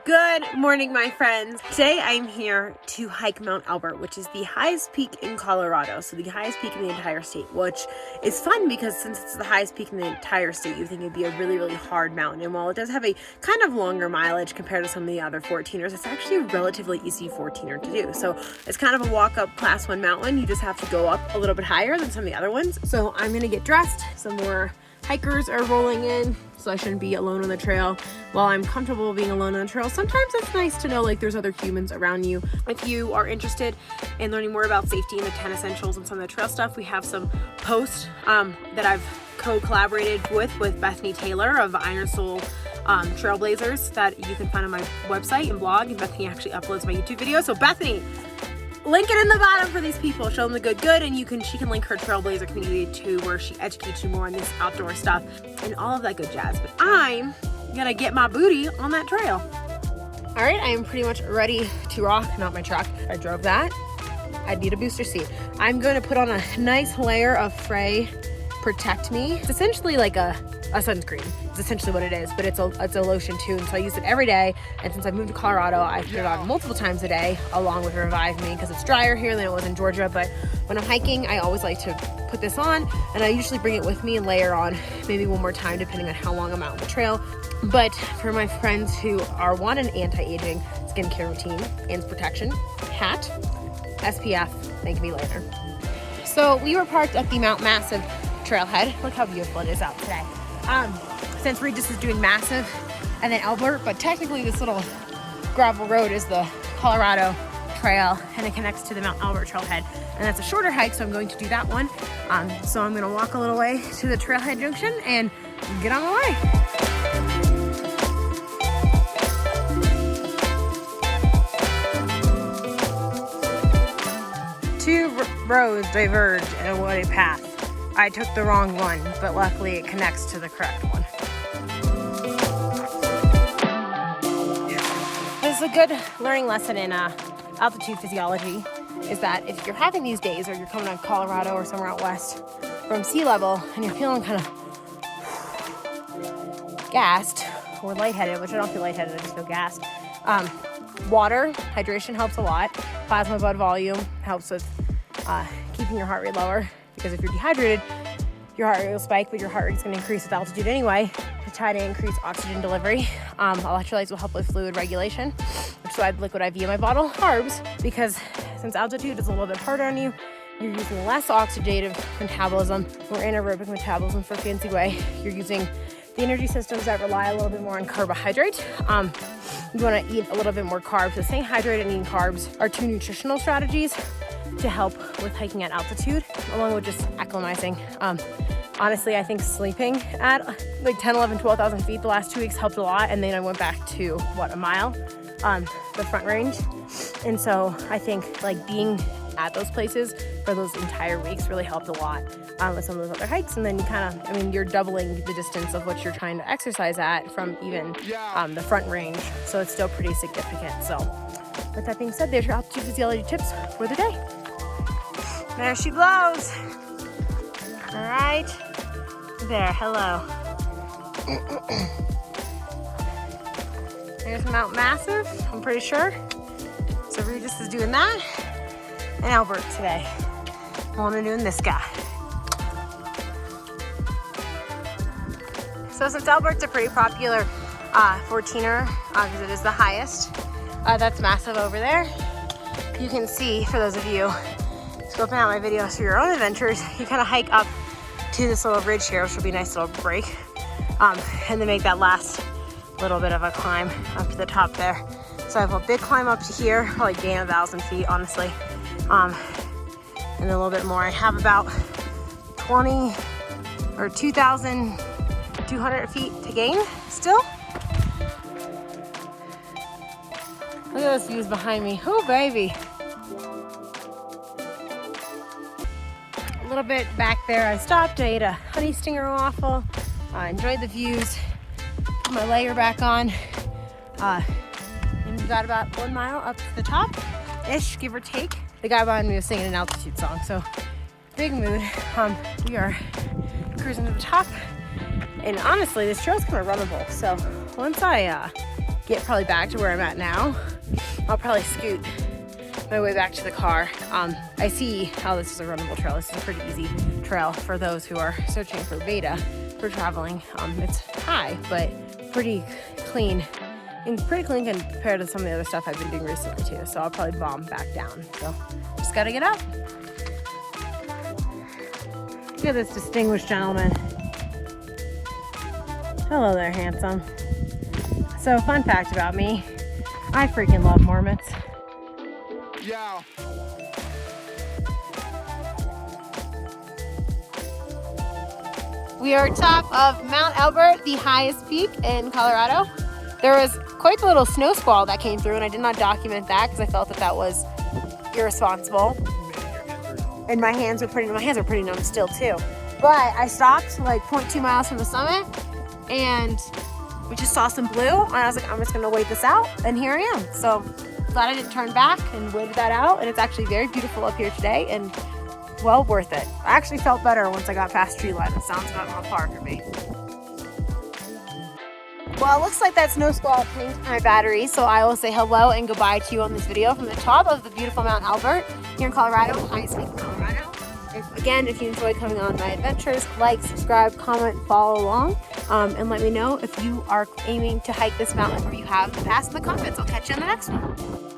Good morning, my friends. Today I'm here to hike Mount Elbert, which is the highest peak in Colorado, so the highest peak in the entire state, which is fun because since it's the highest peak in the entire state, you think it'd be a really, really hard mountain. And while it does have a kind of longer mileage compared to some of the other 14ers, it's actually a relatively easy 14er to do. So it's kind of a walk-up class 1 mountain. You just have to go up a little bit higher than some of the other ones. So I'm gonna get dressed. Some more hikers are rolling in, so I shouldn't be alone on the trail. While I'm comfortable being alone on the trail, sometimes it's nice to know like there's other humans around you. If you are interested in learning more about safety and the 10 essentials and some of the trail stuff, we have some posts that I've co-collaborated with Bethany Taylor of Iron Soul Trailblazers that you can find on my website and blog, and Bethany actually uploads my YouTube video. So Bethany, link it in the bottom for these people. Show them the good, and she can link her Trailblazer community too, where she educates you more on this outdoor stuff and all of that good jazz. But I'm gonna get my booty on that trail. All right, I am pretty much ready to rock. Not my truck, I drove that. I need a booster seat. I'm going to put on a nice layer of Frey Protect Me. It's essentially like a sunscreen. It's essentially what it is, but it's a lotion too, and so I use it every day. And since I moved to Colorado, I put it on multiple times a day along with Revive Me because it's drier here than it was in Georgia. But when I'm hiking, I always like to put this on, and I usually bring it with me and layer on maybe one more time depending on how long I'm out on the trail. But for my friends who want an anti-aging skincare routine and protection, hat, SPF, thank me later. So we were parked at the Mount Massive Trailhead. Look how beautiful it is out today. Since Regis is doing Massive and then Elbert, but technically this little gravel road is the Colorado Trail, and it connects to the Mount Elbert Trailhead, and that's a shorter hike, so I'm going to do that one. So I'm going to walk a little way to the Trailhead Junction and get on my way. 2 roads diverge in a wooded path. I took the wrong one, but luckily it connects to the correct one. This is a good learning lesson in altitude physiology, is that if you're having these days or you're coming out of Colorado or somewhere out west from sea level and you're feeling kind of gassed or lightheaded, which I don't feel lightheaded, I just feel gassed. Water, hydration helps a lot. Plasma blood volume helps with keeping your heart rate lower, because if you're dehydrated, your heart rate will spike, but your heart rate is going to increase with altitude anyway to try to increase oxygen delivery. Electrolytes will help with fluid regulation, which is why I have liquid IV in my bottle. Carbs, because since altitude is a little bit harder on you, you're using less oxidative metabolism or anaerobic metabolism for a fancy way. You're using the energy systems that rely a little bit more on carbohydrate. You want to eat a little bit more carbs. So staying hydrated and eating carbs are 2 nutritional strategies to help with hiking at altitude, along with just acclimatizing. Honestly, I think sleeping at like 10, 11, 12,000 feet the last 2 weeks helped a lot. And then I went back to, a mile, the Front Range. And so I think like being at those places for those entire weeks really helped a lot with some of those other hikes. And then you you're doubling the distance of what you're trying to exercise at from even the Front Range. So it's still pretty significant. So with that being said, there's your altitude physiology tips for the day. There she blows. All right. There, hello. There's Mount Massive, I'm pretty sure. So Regis is doing that. And Elbert today. I'm doing this guy. So since Elbert's a pretty popular 14er, because it is the highest, that's Massive over there. You can see, for those of you scoping out my videos for your own adventures, you kind of hike up to this little ridge here, which will be a nice little break, and then make that last little bit of a climb up to the top there. So I have a big climb up to here, probably gain 1,000 feet, honestly, and then a little bit more. I have about 20 or 2,200 feet to gain still. Look at those views behind me. Oh, baby. A little bit back there, I stopped. I ate a honey stinger waffle. Enjoyed the views. Put my layer back on. And we got about 1 mile up to the top-ish, give or take. The guy behind me was singing an altitude song, so big mood. We are cruising to the top. And honestly, this trail's kind of runnable. So once I get probably back to where I'm at now, I'll probably scoot my way back to the car. I see how this is a runnable trail. This is a pretty easy trail for those who are searching for beta for traveling. It's high, but pretty clean. And pretty clean compared to some of the other stuff I've been doing recently too. So I'll probably bomb back down. So just gotta get up. Look at this distinguished gentleman. Hello there, handsome. So fun fact about me, I freaking love Mormons. Yeah. We are top of Mount Elbert, the highest peak in Colorado. There was quite the little snow squall that came through, and I did not document that because I felt that that was irresponsible. And my hands were pretty numb still too. But I stopped like 0.2 miles from the summit, and we just saw some blue, and I was like, I'm just gonna wait this out, and here I am. So glad I didn't turn back and waited that out, and it's actually very beautiful up here today, and well worth it. I actually felt better once I got past tree line. It sounds about on par for me. Well, it looks like that snow squall changed my battery, so I will say hello and goodbye to you on this video from the top of the beautiful Mount Elbert here in Colorado, highest peak in Colorado. If you enjoyed coming on my adventures, like, subscribe, comment, follow along, and let me know if you are aiming to hike this mountain or you have in the past in the comments. I'll catch you in the next one.